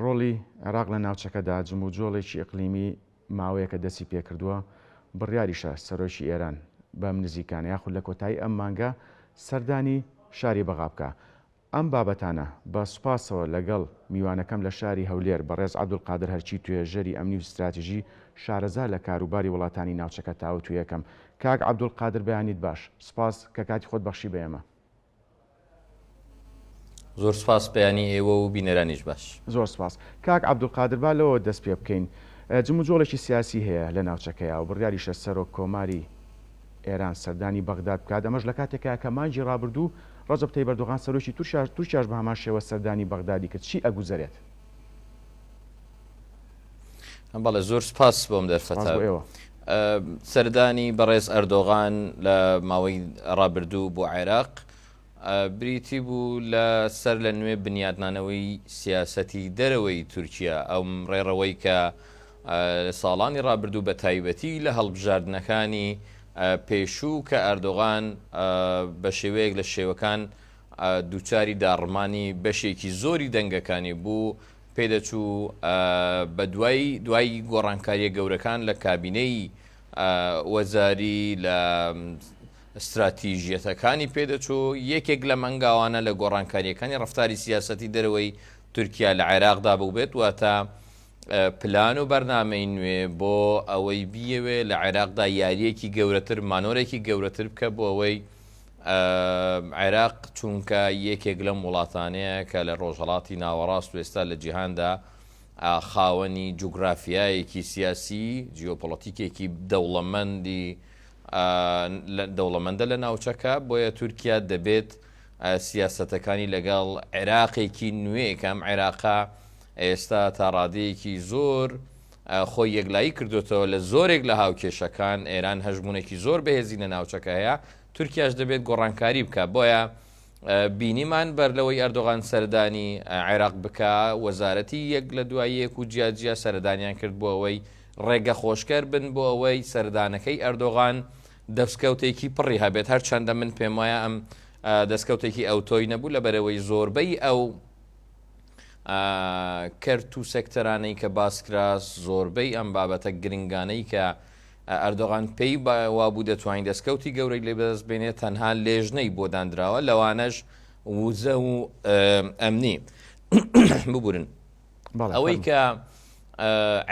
ڕۆڵی عێراق لە ناوچەکەدا جموجۆڵێکی ئەقلیمی ماوەیە کە دەستی پێکردووە بڕیاریشە سەرۆکی ئێران بەم نزیکانە یاخود لە کۆتایی ئەم مانگە سەردانی شاری بەغا بکە. ئەم بابەتانە بە سوپاسەوە لەگەڵ میوانەکەم لە شاری هەولێر بەڕێز عەبدولقادر هەرچی توێژەری ئەمنی و استراتیژی شارەزا لە کاروباری وڵاتانی ناوچەکە تاوت و یەکەم. کاک عەبدولقادر بەیانیت باش. سپاس کە کاتی خۆت بەخشی بە ئێمە. زۆر سپاس بەیانی ئێوە و بینەرانیش باش. زۆر سپاس. کاک عەبدولقادر با لەوە دەست پێ بکەین. جموجۆڵێکی سیاسی هەیە لە ناوچەکەیە و بڕیاریشە سەرۆک کۆماری ئێران سەردانی بەغداد بکات. ئەمەش لە کاتێکە کە مانگی ڕابردوو ڕەجەب تەیب ئەردۆغان سەرۆکی تورکیاش بە هەمان شێوە سەردانی بەغدادی کرد. چی ئەگوزارێت؟ بەڵێ زۆر سپاس بۆم دەرفەتە. سەردانی بەڕێز ئەردۆغان لە ماوەی ڕابردوو بۆ عێراق بریتی بوو لە سەر لە نوێ بنیادنانەوەی سیاسەتی دەرەوەی تورکیا ئەوم ڕێڕەوەی کە ساڵانی ڕابردوو بە تایبەتی لە هەڵبژاردنەکانی پێشوو کە ئەردۆغان بە شێوەیەک لە شێوەکان دووچاری داڕمانی بەشێکی زۆری دەنگەکانی بوو پێدەچوو بە دوای گۆڕانکاریە گەورەکان لە کابینەی وەزاری لە استراتیژیەتەکانی پێدەچوو یەکێک لە مەنگاوانە لە گۆڕانکاریەکانی ڕەفتاری سیاسەتی دەرەوەی تورکیا لە عێراقدا بوو بێت واتە پلان و بەرنامەی نوێ بۆ ئەوەی بیەوێ لە عێراقدا یاریەکی گەورەتر مانۆرێکی گەورەتر بکە بۆ ئەوەی عێراق چونکە یەکێک لەم وڵاتانەیە کە لە ڕۆژهەڵاتی ناوەڕاست و ئێستا لە جیهاندا خاوەنی جوگرافیایەکی سیاسی جیۆپۆلیتیکێکی دەوڵەمەندە لە ناوچەکە بۆیە تورکیا دەبێت سیاسەتەکانی لەگەڵ عێراقێکی نوێکەم عێراقا ئێستا تا ڕادەیەکی زۆر خۆی یەکلایی کردوێتەوە لە زۆرێک لە هاوکێشەکان ئێران هەژمونێکی زۆر بەهێزی لە ناوچەکە هەیە تورکیاش دەبێت گۆڕانکاری بکە بۆیە بینیمان بەر لەوەی ئەردۆغان سەردانی عێراق بکە وەزارەتی یەک لە دوای یەک و جیاجیا سەردانیان کرد بۆ ئەوەی ڕێگە خۆشکەر بن بۆ ئەوەی سەردانەکەی ئەردۆغان دەستکەوتێکی پڕی هەبێت هەرچەندە من پێم وایە ئەم دەستکەوتێکی ئەو تۆی نەبوو لە بەرەوەی زۆربەی ئەو کەرت و سەکتەرانەی کە باسکرا زۆربەی ئەم بابەتە گرنگانەی کە ئەردۆغان پێی وابوو دەتوانین دەستکەوتی گەورەی لێ بەدەست بێنێت تەنها لێژنەی بۆ دانراوە لەوانەش وزە و ئەمنی ببورن ئەوەی کە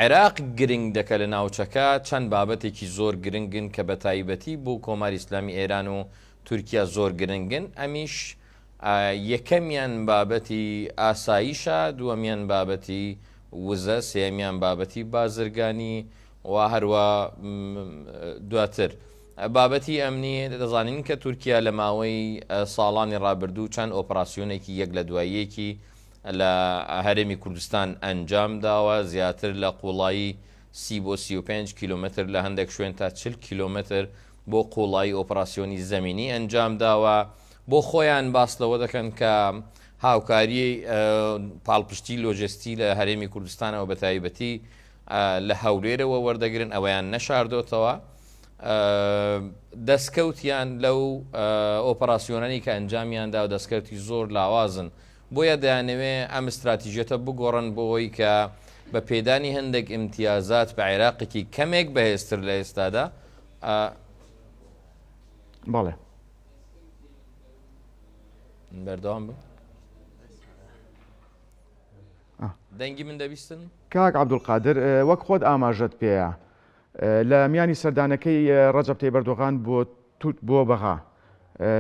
عێراق گرنگ دەکە لە ناوچەکە چەند بابەتێکی زۆر گرنگن کە بە تایبەتی بۆ کۆماری ئیسلامی ئێران و تورکیا زۆر گرنگن ئەمیش یەکەمیان بابەتی ئاساییشە دووەمیان بابەتی وزە سێمیان بابەتی بازرگانی و هەروە دواتر بابەتی ئەمنی دەزانین کە تورکیا لە ماوەی ساڵانی ڕابردوو چەند ئۆپراسیۆنێکی یەک لە دواییەکی لە هەرێمی کوردستان ئەنجام داوە زیاتر لە قوڵایی 30 بۆ 35 کیلومتر لە هەندێک شوێن تا 40 کیلومتر بۆ قوڵایی ئۆپراسیۆنی زەمینی ئەنجام داوە بۆ خۆیان باس لەوە دەکەن کە هاوکاری پاڵپشتی لۆجستی لە هەرێمی کوردستانەوە بە تایبەتی لە هەولێرەوە وەردەگرن ئەوەیان نەشاردۆتەوە دەستکەوتیان لەو ئۆپەراسیۆنانی کە ئەنجامیاندا و دەستکەوتی زۆر لاوازن بۆیە دەیانەوێ ئەم استراتیژیەتە بگۆڕن بۆەوەی کە بە پێدانی هەندێک ئیمتیازات بە عێراقێکی کەمێک بەهێزتر لە ئێستادا بەڵێ بەردەوام بە دەنگی من دەبیستن کاک عەبدولقادر وەک خۆت ئاماژەت پێیە لە میانی سەردانەکەی ڕەجەب تەیب ئەردۆغان بۆ بەغا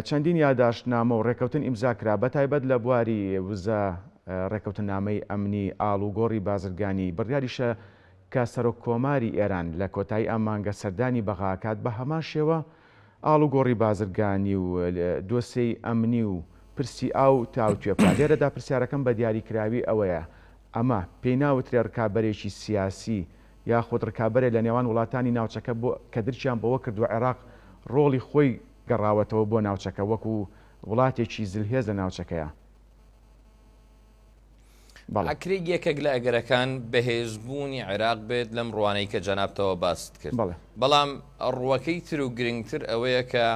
چەندین یادداشتنامە و ڕێکەوتن ئیمزاکرا بەتایبەت لە بواری وزە ڕێکەوتنامەی ئەمنی ئاڵوگۆڕی بازرگانی بڕیاریشە کە سەرۆک کۆماری ئێران لە کۆتایی ئەم مانگە سەردانی بەغاکات بە هەمان شێوە ئاڵوگۆڕی بازرگانی و دۆسەی ئەمنی و پرسی ئاو تاوتێپا لێرەدا پرسیارەکەم بە دیاریکراوی ئەوەیە ئەمە پێی ناوترێ ڕکابەرێکی سیاسی یاخود ڕکابەرێک لە نێوان وڵاتانی ناوچەکە کە درچیان بەوە کردووە عێراق ڕۆڵی خۆی گەڕاوەتەوە بۆ ناوچەکە وەکو وڵاتێکی زلهێز لە ناوچەکەیە ئەکرێک یەکێک لە ئەگەرەکان بەهێزبوونی عێراق بێت لەم ڕوانەی کە جەنابتەوە باست کرد بەڵام ڕوەکەی تر و گرنگتر ئەوەیە کە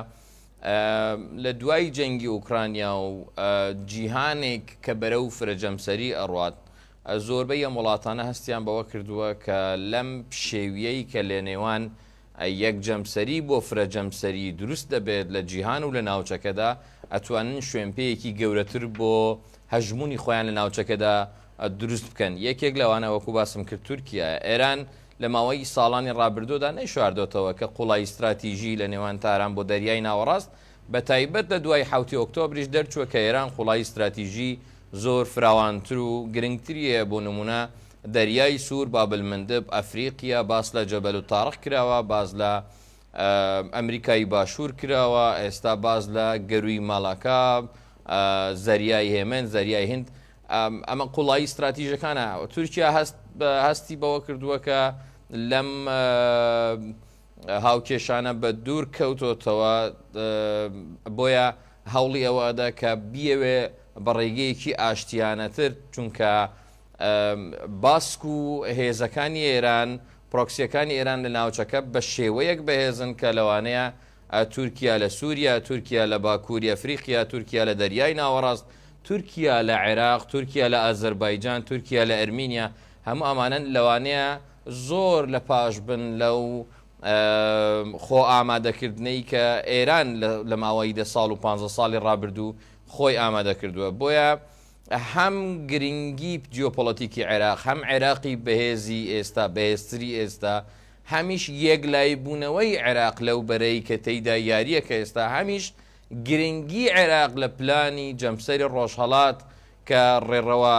لە دوای جەنگی ئوکرانیا و جیهانێک کە بەرەو فرەجەمسەری ئەڕوات زۆربەی ئەم وڵاتانە هەستیان بەوە کردووە کە لەم شێویەی کە لە نێوان یەک جەمسەری بۆ فرە جەمسەری دروست دەبێت لە جیهان و لە ناوچەکەدا ئەتوانن شوێنپەیەکی گەورەتر بۆ هەژمونی خۆیان لە ناوچەکەدا دروست بکەن. یەکێک لەوانە وەکو باسم کرد تورکیا، ئێران لە ماوەی ساڵانی ڕابردوودا نەیشواردۆتەوە کە قوڵای استراتیژی لە نێوان تاران بۆ دەریای ناوەڕاست، بە تایبەت لە دوای 7 ئۆکتۆبریش دەرچووە کە ئێران قوڵای استراتیژی زۆر فراوانتر و گرنگتریە. بۆ نمونە دەریای سوور، بابلمەندب، ئەفریقیا باس لە جەبەل و تاڕق کراوە، باز لە ئەمریکای باشوور کراوە، ئێستا باز لە گەروی ماڵاکا، زەریای هێمن، زەریای هند. ئەمە قوڵایی استراتیژەکانە. تورکیا هەستی بەوە کردووە کە لەم هاوکێشانە بە دوور کەوتۆتەوە، بۆیە هەوڵی ئەوەدا کە بیەوێ بە ڕێگەیەکی ئاشتیانەتر، چونکە باسک و هێزەکانی ئێران، پرۆکسیەکانی ئێران لە ناوچەکە بە شێوەیەک بەهێزن کە لەوانەیە تورکیا لە سووریا، تورکیا لە باکووری ئەفریقیا، تورکیا لە دەریای ناوەڕاست، تورکیا لە عێراق، تورکیا لە ئازەربایجان، تورکیا لە ئەرمینیا، هەموو ئەمانن لەوانەیە زۆر لە پاش بن لەو خۆ ئامادەکردنەی کە ئێران لە ماوەی 10 ساڵ و 15 ساڵی ڕابردوو خۆی ئامادە کردووە. بۆیە هەم گرنگی جیۆپۆلیتیکی عێراق، هەم عێراقی بەهێزی ئێستا، بەهێزتری ئێستا، هەمیش یەکلای بوونەوەی عێراق لەو بەرەی کە تێیدا یاریە کە ئێستا، هەمیش گرنگی عێراق لە پلانی جەمسەری ڕۆژهەڵات کە ڕێڕەوە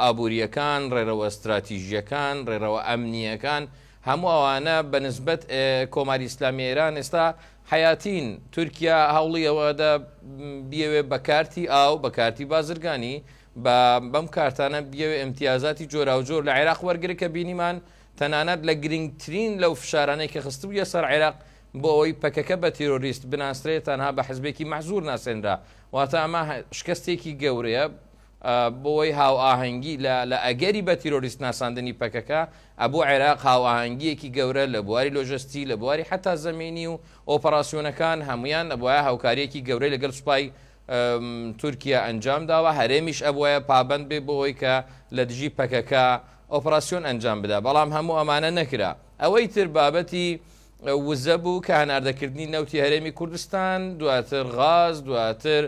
ئابوووریەکان، ڕێڕەوە استراتیژیەکان، ڕێڕەوە ئەمنیەکان، هەموو ئەوانە بەنسبەت کۆماری ئیسلامی ئێران ئێستا حیاتین. تورکیا هەوڵی ئەوەدا بیەوێ بە کارتی ئاو، بە کارتی بازرگانی، بەم کارتانە بیەوێ ئیمتیازاتی جۆرا و جۆر لە عێراق وەرگرە کە بینیمان تەنانەت لە گرنگترین لەو فشارانەی کە خستبوویە سەر عێراق بۆ ئەوەی پەکەکە بە تیرۆریست بناسرێت، تەنها بە حزبێکی مەحزوور ناسێنرا. واتە ئەمە شکستێکی گەورەیە بۆی هاو ئاهەنگی لە ئەگەری بە تیرۆریست ناساندنی پەکەکە ئەبوو عێراق هاو ئاهەنگیەکی گەورە لە بواری لۆژستی، لە بواری حتا زەمینی و ئۆپەراسیۆنەکان هەمویان ئەبووە هاوکاریەکی گەورەی لەگەڵ سوپای تورکیا ئەنجام داوە. هەرێمیش ئەبووە پابند بێ بۆەوەی کە لە دژی پەکەکە ئۆپەراسیۆن ئەنجام بدا، بەڵام هەموو ئەمانە نەکرا. ئەوەی تر بابەتی وزە بوو کە هەناردەکردنی نەوتی هەرێمی کوردستان، دواتر غاز، دواتر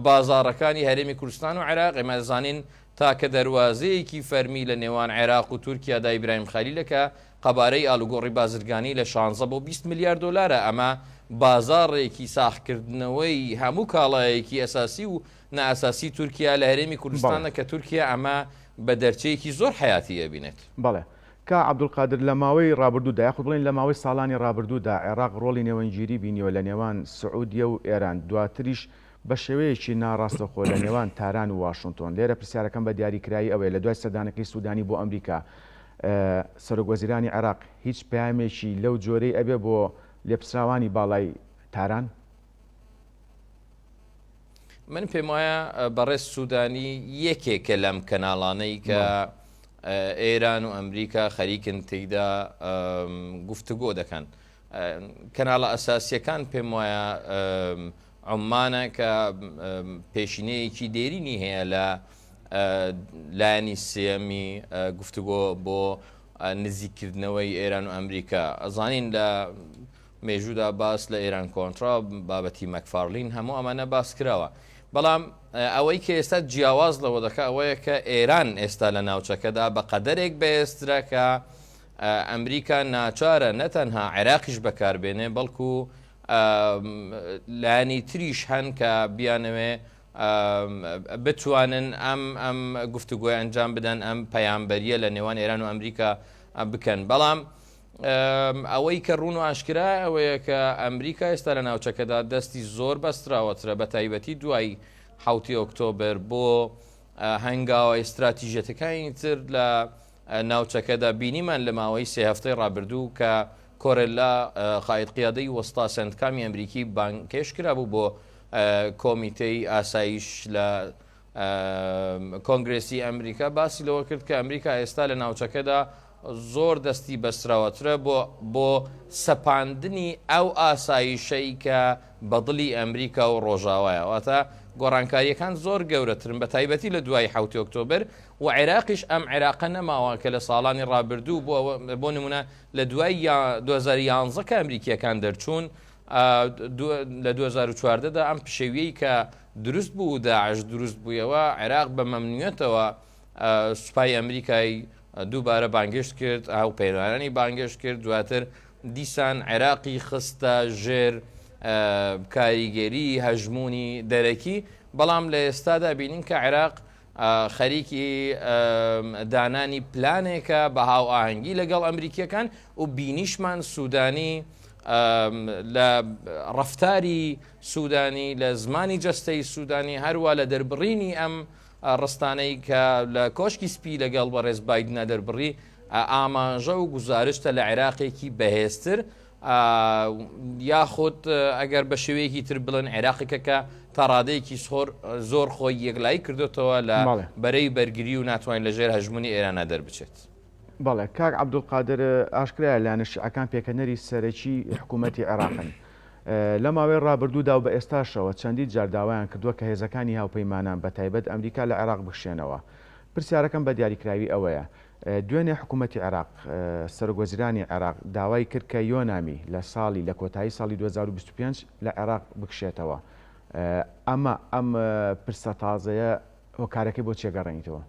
بازاڕەکانی هەرێمی کوردستان و عێراق. ئێمە دەزانین تاکە دەواازەیەکی فەرمی لە نێوان عێراق و تورکیادا ئیبراهیم خەلیلەکە قەبارەی ئالوگۆڕی بازرگانی لە 16 بۆ 20 میلیارد دلارە. ئەمە بازاڕێکی ساختکردنەوەی هەموو کاڵایەکی ئەساسی و نائەساسی تورکیا لە هەرێمی کوردستانە کە تورکیا ئەمە بە دەرچەیەکی زۆر حیاتی ئەبینێت. بەڵێ کە عەبدولقادر لە ماوەی ڕابردوودا یاخود بڵێن لە ماوەی ساڵانی ڕابردوودا عێراق ڕۆڵی نێوەنگیری بینیوە لە نێوان سعودیە و ئێران، دواتریش بە شێوەیەکی ناڕاستەخۆ لە نێوان تاران و واشنگتۆن. لێرە پرسیارەکەم بە دیاریکرایی ئەوەیە لە دوای سەردانەکەی سوودانی بۆ ئەمریکا سەرۆکوەزیرانی عێراق هیچ پەیامێکی لەو جۆرەی ئەبێ بۆ لێپسراوانی باڵای تاران؟ من پێم وایە بەڕێز سوودانی یەکێکە لەم کەناڵانەی کە ئێران و ئەمریکا خەریکن تێیدا گفتوگۆ دەکەن. کەناڵە ئەساسیەکان پێم وایە عمانە کە پێشینەیەکی دێرینی هەیە لە لایەنی سێمی گفتوگۆ بۆ نزیکردنەوەی ئێران و ئەمریکا. ئەزانین لە مێژوودا باس لە ئێران کۆنترا بابەتی مەکفارلین هەموو ئەمانە باس کراوە، بەڵام ئەوەی کە ئێستا جیاواز لەوە دەکە ئەوەیە کە ئێران ئێستا لە ناوچەکەدا بە قەدەرێک بەهێزترە کە ئەمریکا ناچارە نەتەنها عێراقیش بەکاربێنێ، بەڵکو لایەنی تریش هەن کە بیانەوێ بتوانن ئەم گفتوگۆی ئەنجام بدەن، ئەم پەیامبەریە لە نێوان ئێران و ئەمریکا بکەن. بەڵام ئەوەی کە ڕوون و ئاشکرا ئەوەیە کە ئەمریکا ئێستا لە ناوچەکەدا دەستی زۆر بەستراوەترە، بە تایبەتی دوای 7 ئۆکتۆبر بۆ هەنگاوە ئستراتیژەتەکانی تر لە ناوچەکەدا. بینیمان لە ماوەی 3 هەفتەی ڕابردوو کە کۆرێلا قائد قیادەی وەستا سندکامی ئەمریکی بانکێش کرابوو بۆ کۆمیتەی ئاسایش لە کۆنگرێسی ئەمریکا، باسی لەوە کرد کە ئەمریکا ئێستا لە ناوچەکەدا زۆر دەستی بەستراوەترە بۆ سەپاندنی ئەو ئاسایشەی کە بەدڵی ئەمریکا و ڕۆژاوایە. واتە گۆڕانکاریەکان زۆر گەورەترن بە تایبەتی لە دوای 7 ئۆکتۆبر و عێراقیش ئەم عێراقە نەماوە کە لە ساڵانی ڕابردوو بۆ نمونە لە دوای 2011 کە ئەمریکیەکان دەرچوون لە 2014دا ئەم پشێویەی کە دروست بوو داعش دروست بوویەوە عێراق بە مەمنوعیەتەوە سوپای ئەمریکای دووبارە بانگشت کرد ئاو پەیوانانی بانگشت کرد دواتر دیسان عێراقی خستە ژێر کاریگەری هەژمونی دەرەکی بەڵام لە ئێستادا بینین کە عێراق خەریکی دانانی پلانێکە بە هاو ئاهەنگی لەگەڵ ئەمریکیەکان و بینیشمان سوودانی لە ڕەفتاری سوودانی لە زمانی جەستەی سوودانی هەروە لە دەربڕینی ئەم ڕستانەی کە لە کۆشکی سپی لەگەڵ بە ڕێز بایدنە دەربڕی ئاماژە و گوزارشتە لە عێراقێکی بەهێزتر یاخود ئەگەر بە شێوەیەکی تر بڵن عێراقێکە کە تا ڕادەیەکی زۆر خۆی یەکلایی کردوتەوە لە بەرەی بەرگری و ناتوانین لەژێر هەژمونی ئێرانە دەربچێت. بەڵێ کاک عەبدولقادر ئاشکرایە لایەنەشیعەکان پێکەنەری سەرەکی حکوومەتی عێراقن لە ماوەی ڕابردوودا و بە ئێستاشەوە چەندی جار داوایان کردووە کە هێزەکانی هاوپەیمانان بە تایبەت ئەمریکا لە عێراق بخشێنەوە. پرسیارەکەم بە دیاریکراوی ئەوەیە دوێنێ حکوومەتی عێراق سەرۆکوەزیرانی عێراق داوای کرد کە یۆنامی لە ساڵی لە کۆتایی ساڵی 2025 لە عێراق بکشێتەوە. ئەم پرسە تازەیە هۆکارەکەی بۆ چێگەڕێنیتەوە؟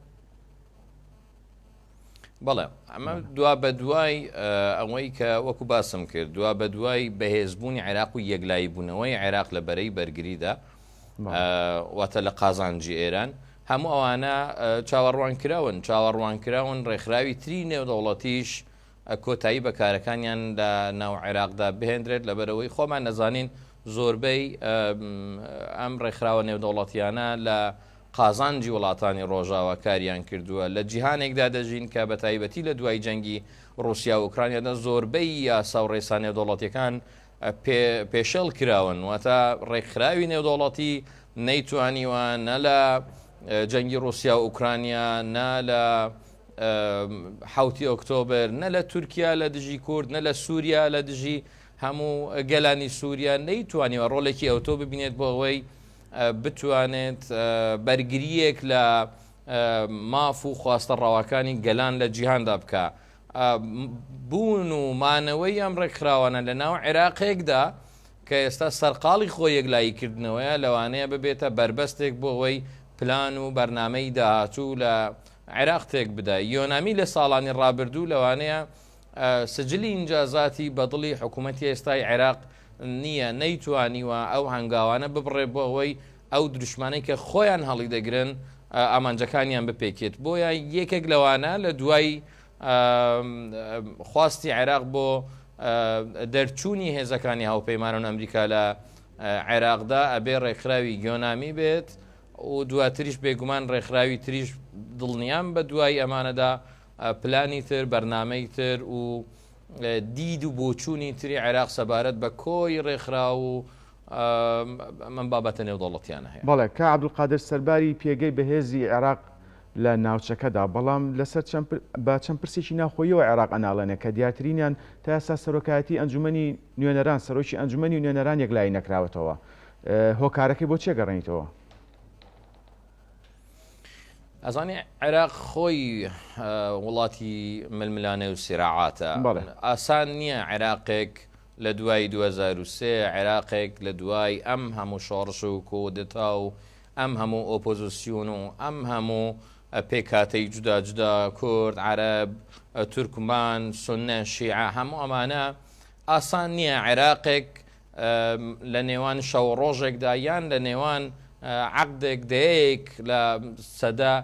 بەڵێ ئەمە دوا بە دوای ئەوەی کە وەکو باسم کرد دوا بە دوای بەهێزبوونی عێراق و یەکلایی بوونەوەی عێراق لە بەرەی بەرگریدا واتە لە قازانجی ئێران هەموو ئەوانە چاوەڕوانکراون ڕێکخراوی تری نێودەوڵەتیش کۆتایی بەکارەکانیان لە ناو عێراقدا بهێنرێت لەبەرەوەی خۆمان نەزانین زۆربەی ئەم ڕێکخراوە نێودەوڵەتیانە لە قازانجی وڵاتانی ڕۆژاوە کاریان کردووە لە جیهانێکدا دەژین کە بە تایبەتی لە دوای جەنگی رووسیا و ئوکرانیادا زۆربەی یاسا و ڕێسا نێودەوڵەتیەکان پێشەڵ کراون واتە ڕێکخراوی نێودەوڵەتی نەیتوانیوە نە لە جەنگی رووسیا و ئوکرانیا نە لە 7 ئۆکتۆبر نە لە تورکیا لە دژی کورد نە لە سووریا لە دژی هەموو گەلانی سووریا نەیتوانیوە ڕۆڵێکی ئەوتۆ ببینێت بۆ ئەوەی بتوانێت بەرگریەک لە ماف و خواستە ڕاوەکانی گەلان لە جیهاندا بکە. بوون و مانەوەی ئەم ڕێکخراوانە لە ناو عێراقێکدا کە ئێستا سەرقاڵی خۆی یەکلاییکردنەوەیە لەوانەیە ببێتە بربەستێک بۆ ئەوەی پلان و بەرنامەی داهاتوو لە عێراق تێک بدای. یۆنامی لە ساڵانی ڕابردوو لەوانەیە سجلی ئینجازاتی بەدڵی حکوومەتی ئێستای عێراق نییە نەیتوانیوە ئەو هەنگاوانە ببڕێ بۆ ئەوەی ئەو دروشمانەی کە خۆیان هەڵی دەگرن ئامانجەکانیان بپێکێت بۆیە یەکێک لەوانە لە دوای خواستی عێراق بۆ دەرچوونی هێزەکانی هاوپەیمانان ئەمریکا لە عێراقدا ئەبێ ڕێکخراوی یۆنامی بێت و دواتریش بێگومان ڕێکخراوی تریش دڵنیان بە دوای ئەمانەدا پلانی تر بەرنامەی تر و دید و بۆچوونی تری عێراق سەبارەت بە کۆی ڕێکخرا و من بابەتە نێودەوڵەتیانە هەیە. بەڵێ کە عەبدولقادر سەرباری پێگەی بەهێزی عێراق لە ناوچەکەدا بەڵام لەسەر بە چەند پرسێکی ناخۆیەوە عێراق ئەناڵێنە کە دیارترینیان تا ئێستا سەرۆکایەتی ئەنجومەنی نوێنەران سەرۆکی ئەنجومەنی نوێنەران یەکلایی نەکراوەتەوە. هۆکارەکەی بۆ چێگەڕێنیتەوە؟ ئەزانی عێراق خۆی وڵاتی ململانە و سیراعاتە ئاسان نییە عێراقێک لە دوای 2023 عێراقێک لە دوای ئەم هەموو شۆڕش و کۆدەتا و ئەم هەموو ئۆپۆزیسیۆن و ئەم هەموو پێکاتەی جودا جودا کورد عەرەب تورکمان سونە شیعە هەموو ئەمانە ئاسان نییە عێراقێک لە نێوان شەو ڕۆژێکدا یان لە نێوان عەقدێک دەیەک لە سەدا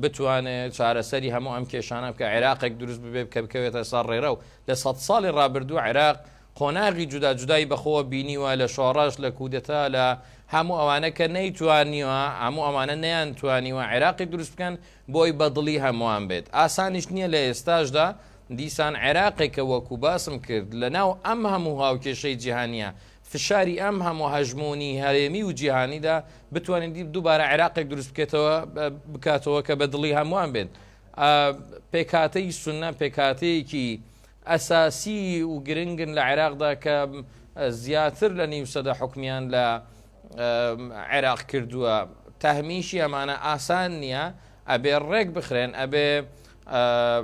بتوانێت چارەسەری هەموو ئەم کێشانە بکە عێراقێک دروست ببێ کە بکەوێتە سەر ڕێرە و لە 100 ساڵی ڕابردوو عێراق قۆناغی جودا جودای بەخۆوە بینیوە لە شۆڕەش لە کودەتا لە هەموو ئەوانە کە نەیتوانیوە هەموو ئەمانە نەیانتوانیوە عێراقی دروست بکەن بۆی بەدڵی هەمووان بێت ئاسانیش نییە لە ئێستاشدا دیسان عێراقێکە وەکو باسم کرد لە ناو ئەم هەموو هاوکێشەی جیهانیە فشاری ئەم هەموو هەژمۆنی هەرێمی و جیهانیدا بتوانین دووبارە عێراقێک دروست بکاتەوە کە بەدڵی هەمووان بێت. پێکاتەی سونە پێکاتەیەکی ئەساسی و گرنگن لە عێراقدا کە زیاتر لە نیو سەدە حکمیان لە عێراق کردووە تەهمیشی ئەمانە ئاسان نییە ئەبێ ڕێک بخرێن ئەبێ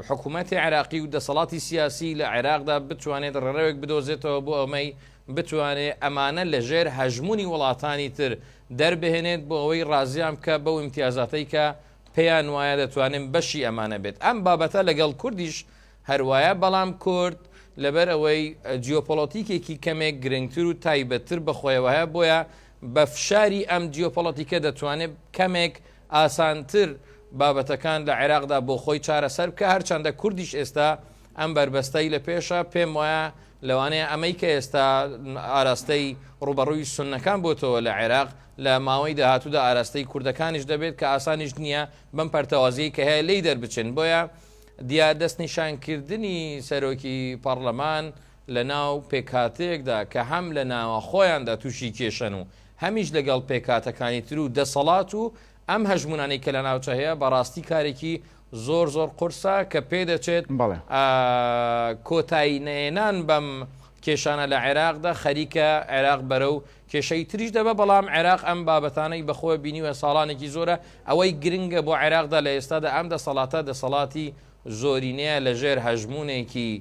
حکوومەتی عێراقی و دەسەڵاتی سیاسی لە عێراقدا بتوانێت ڕێڕەوێک بدۆزێتەوە بۆ ئەمەی بتوانێت ئەمانە لە ژێر هەژمونی وڵاتانی تر دەربهێنێت بۆ ئەوەی ڕازیان بکە بەو ئیمتیازاتەی کە پێیان وایە دەتوانین بەشی ئەمانە بێت ئەم بابەتە لەگەڵ کوردیش هەروایە بەڵام کورد لەبەر ئەوەی جیۆپۆلۆتیکێکی کەمێک گرنگتر و تایبەتتر بەخۆیەوەیە بۆیە بە فشاری ئەم جیۆپۆلۆتیکە دەتوانێت کەمێک ئاسانتر بابەتەکان لە عێراقدا بۆ خۆی چارەسەر بکە هەرچەندە کوردیش ئێستا ئەم بربەستەی لە پێشە پێم وایە لەوانەیە ئەمەی کە ئێستا ئاراستەی ڕوبەڕووی سونەکان بۆتەوە لە عێراق لە ماوەی داهاتوودا ئاراستەی کوردەکانیش دەبێت کە ئاسانیش نییە بەم پەرتەوازی کە هەیە لی دەربچن بۆیە دیا دەستنیشانکردنی سەرۆکی پەرلەمان لە ناو پێکاتەیەکدا کە هەم لە ناوە خۆیاندا تووشی کێشەن و هەمیش لەگەڵ پێکاتەکانی تر و دەسەڵات و ئەم هەژمونانەی کە لە ناوچە هەیە بەڕاستی کارێکی زۆر قورسە کە پێ دەچێت کۆتایی نێنان بەم کێشانە لە عێراقدا خەریکە عێراق بەرە و کێشەی تریش دەبە بەڵام عێراق ئەم بابەتانەی بەخۆی بینیوە ساڵانێکی زۆرە ئەوەی گرنگە بۆ عێراقدا لە ئێستادا ئەم دەسەڵاتە دەسەڵاتی زۆرینەیە لە ژێر هەژمونێکی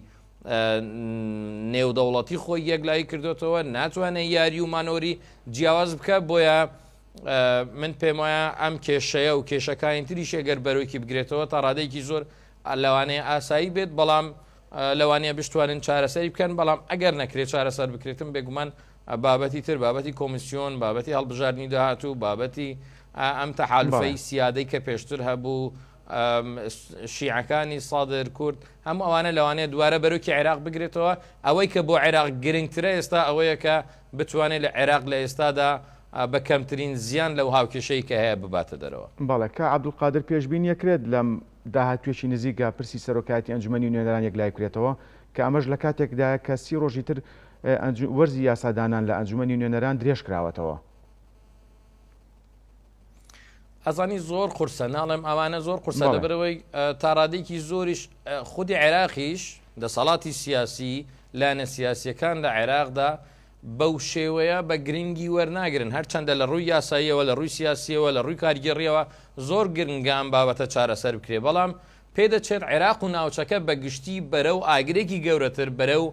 نێودەوڵەتی خۆی یەکلایی کردوێتەوە ناتوانێت یاری و مانۆری جیاواز بکە بۆیە من پێم وایە ئەم کێشەیە و کێشەکانی تریش ئەگەر بەرەوەیکی بگرێتەوە تا ڕادێکی زۆر لەوانەیە ئاسایی بێت بەڵام لەوانەیە بشتوانن چارەسەری بکەن بەڵام ئەگەر نەکرێت چارەسەر بکرێتم بێگومان بابەتی تر بابەتی کۆمیسیۆن بابەتی هەڵبژاردننی داهاتوو بابەتی ئەم تەحالفەی سیادەی کە پێشتر هەبوو شیعەکانی سادر کورد هەموو ئەوانە لەوانەیە دوارە بەرەوکی عێراق بگرێتەوە ئەوەی کە بۆ عێراق گرنگترە ئێستا ئەوەیە کە بتوانێت لە عێراق لە ئێستادا بە کەمترین زیان لەو هاوکێشەی کە هەیە بباتە دەرەوە بەڵێ کە عەبدولقادر پێشبین یەکرێت لەم داهاتوێکی نزیکە پرسی سەرۆکایەتی ئەنجومەنی نوێنەران یەکلای کرێتەوە کە ئەمەش لە کاتێکدا کە 30 ڕۆژی تر وەرزی یاسادانان لە ئەنجومەنی نوێنەران درێژ کراوەتەوە ئەزانی زۆر قورسە ناڵێم ئەوانە زۆر قورسە لەبەرەوەی تاڕادێکی زۆریش خودی عێراقیش دەسەڵاتی سیاسی لایەنە سیاسیەکان لە عێراقدا بەو شێوەیە بە گرنگی وەرناگرن هەرچەندە لە ڕووی یاساییەوە لە ڕووی سیاسیەوە لە ڕووی کارگەڕیەوە زۆر گرنگان بابەتە چارەسەر بکرێ بەڵام پێدەچێت عێراق و ناوچەکە بە گشتی بەرەو ئاگرێکی گەورەتر بەرەو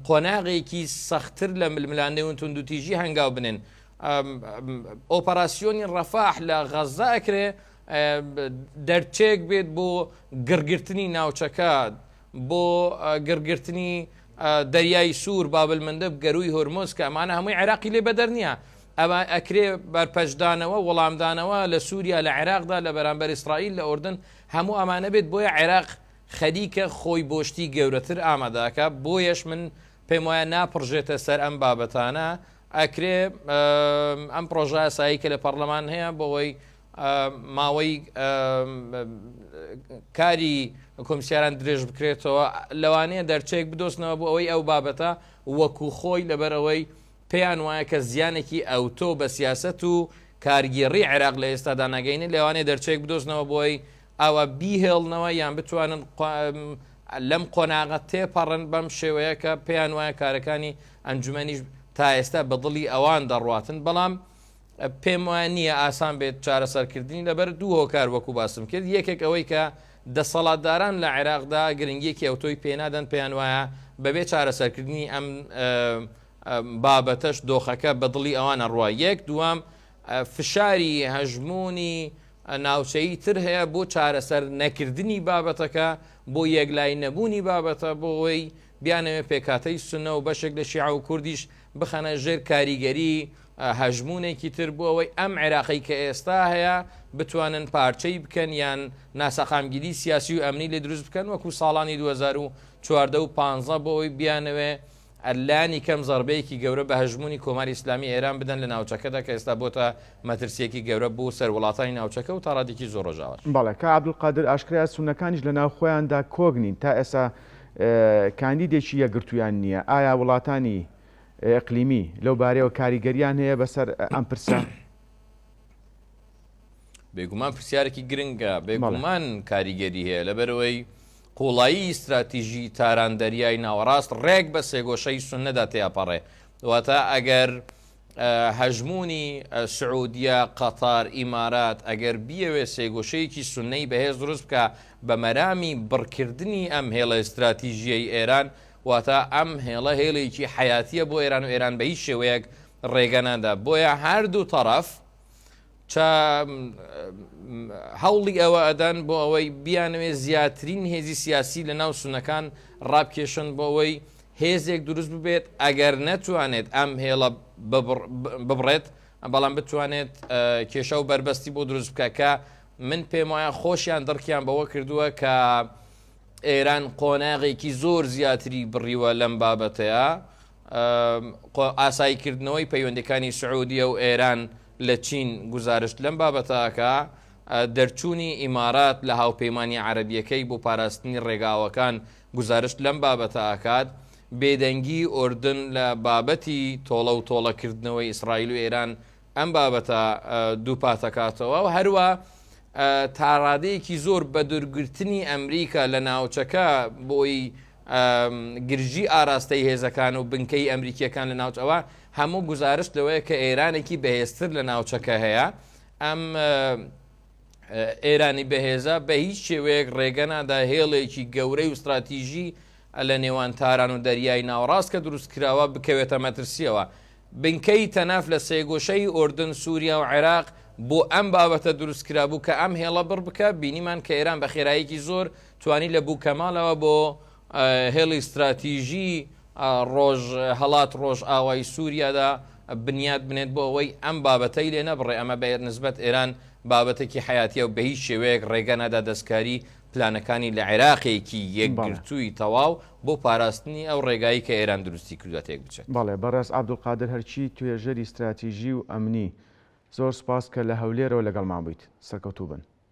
قۆناغێکی سەختتر لە ململانەوە توندوتیژی هەنگاو بنێن ئۆپەراسیۆنی ڕەفاح لە غەزا ئەکرێ دەرچێک بێت بۆ گرگرتنی ناوچەکە بۆ گرگرتنی دەریای سوور بابلمەندە گەروی هۆرمۆز کە ئەمانە هەمووی عێراقی لێ بەدەر نییە ئەمە ئەکرێ بەرپەشدانەوە وەڵامدانەوە لە سووریا لە عێراقدا لە بەرامبەر ئیسرائیل لە ئوردن هەموو ئەمانە بێت بۆیە عێراق خەریکە خۆی بۆشتی گەورەتر ئاماداکە بۆیەش من پێم وایە ناپڕژێتە سەر ئەم بابەتانە ئەکرێ ئەم پرۆژە یاسایی کە لە پەرلەمان هەیە بۆەوەی ماوەی کاری کۆمسیاران درێژ بکرێتەوە لەوانەیە دەرچێک بدۆستنەوە بۆ ئەوەی ئەو بابەتە وەکو خۆی لەبەرەوەی پێیان وایە کە زیانێکی ئەوتۆ بە سیاست و کارگیری عێراق لە ئێستادا نەگەینە لەوانەیە دەرچێک بدۆستنەوە بۆی ئەوە بیهێڵنەوە یان بتوانن لەم قۆناغە تێپەڕن بەم شێوەیە کە پێیان وایە کارەکانی ئەنجومەنیش تا ئێستا بە دڵی ئەوان دەڕواتن بەڵام پێم وایە نییە ئاسان بێت چارەسەرکردنی لەبەر دوو هۆکار وەکو باسم کرد یەکێک ئەوەی کە دەسەڵاتداران لە عێراقدا گرنگیەکی ئەوتۆی پێنادەن پێیان وایە بەبێ چارەسەرکردنی ئەم بابەتەش دۆخەکە بە دڵی ئەوانە ڕوای یەک دوام فشاری هەژمونی ناوچەیی تر هەیە بۆ چارەسەر نەکردنی بابەتەکە بۆ یەکلای نەبوونی بابەتە بۆ ئەوەی بیانەوێ پێکاتەی سونە و بەشێک لە شیعە و کوردیش بخەنە ژێر کاریگەری هەژمونێکی تر بۆ ئەوەی ئەم عێراقی کە ئێستا هەیە بتوانن پارچەی بکەن یان ناسەقامگیری سیاسی و ئەمنی لێ دروست بکەن وەکو ساڵانی 2014 و 15 بۆ ئەوەی بیانەوێ ئەلانی کەم زەربەیەکی گەورە بە هەژمونی کۆماری ئیسلامی ئێران بدەن لە ناوچەکەدا کە ئێستا بۆتە مەترسیەکی گەورە بۆ سەر وڵاتانی ناوچەکە و تا ڕادێکی زۆر ڕۆژاوە بەڵێ کە عەبدولقادر ئاشکرا سونەکانیش لە ناو خۆیاندا کۆگنین تا ئێستا کاندیدێکی یەکگرتویان نییە ئایا وڵاتانی ئەقلیمی لەو بارەیەوە کاریگەریان هەیە بەسەر ئەم پرسە بێگومان پرسیارێکی گرنگە بێگومان کاریگەری هەیە لەبەرەوەی قوڵایی استراتیژی تاراندەریای ناوەڕاست ڕێک بە سێگۆشەی سونەدا تێپەڕێ واتە ئەگەر هەژمونی سعودیە قەتار ئیمارات ئەگەر بیەوێ سێگۆشەیەکی سونەی بەهێز دروست بکە بە مەرامی بڕکردنی ئەم هێڵە استراتیژیەی ئێران واتە ئەم هێڵە هێڵێکی حیاتیە بۆ ئێران و ئێران بە هیچ شێوەیەک ڕێگەنادا بۆیە هەردوو تەڕەف هەوڵی ئەوە ئەدەن بۆ ئەوەی بیانوێ زیاترین هێزی سیاسی لە ناو سونەکان ڕابکێشن بۆ ئەوەی هێزێک دروست ببێت ئەگەر نەتوانێت ئەم هێڵە ببڕێت بەڵام بتوانێت کێشە و بربەستی بۆ دروست بکە کە من پێم وایە خۆشیان دڕکیان بەوە کردووە کە ئێران قۆناغێکی زۆر زیاتری بڕیوە لەم بابەتەیە ئاساییکردنەوەی پەیوەندەکانی سعودیە و ئێران لە چین گزارشت لەم بابەتەکە دەرچوونی ئیمارات لە هاوپەیمانی عەرەبیەکەی بۆ پاراستنی ڕێگاوەکان گزارشت لەم بابەتە ئاکات بێدەنگی ئوردن لە بابەتی تۆڵە و تۆڵەکردنەوەی ئیسرائیل و ئێران ئەم بابەتە دووپاتەکاتەوە و هەروە تاڕادەیەکی زۆر بە دوورگرتنی ئەمریکا لە ناوچەکە بۆی گرژی ئاراستەی هێزەکان و بنکەی ئەمریکیەکان لە ناوچەوە هەموو گزارش لەوەیە کە ئێرانێکی بەهێزتر لە ناوچەکە هەیە ئەم ئێرانی بەهێزە بە هیچ شێوەیەک ڕێگەنادا هێڵێکی گەورەی و استراتیژی لە نێوان تاران و دەریای ناوەڕاست کە دروست کراوە بکەوێتە مەترسیەوە بنکەی تەناف لە سێگۆشەی ئوردن سووریا و عێراق بۆ ئەم بابەتە دروستکرا بوو کە ئەم هێڵە بڕ بکە بینیمان کە ئێران بە خێراییەکی زۆر توانی لە بوو کەماڵەوە بۆ هێڵی استراتیژی هەڵات ڕۆژ ئاوای سووریادا بنیاد بنێت بۆ ئەوەی ئەم بابەتەی لێ نەبڕێ ئەمە بە نسبەت ئێران بابەتێکی حیاتیە و بە هیچ شێوەیەک ڕێگەنادا دەستکاری پلانەکانی لە عێراقێکی یەکگرتووی تەواو بۆ پاراستنی ئەو ڕێگایی کە ئێران دروستی کردوێت بچێت. بەڵێ بەڕێز عەبدولقادر هەرچی توێژەری استراتیژی و ئەمنی زۆر سپاس کە لە هەولێرەوە لەگەڵمان بوویت سەرکەوتوو بن.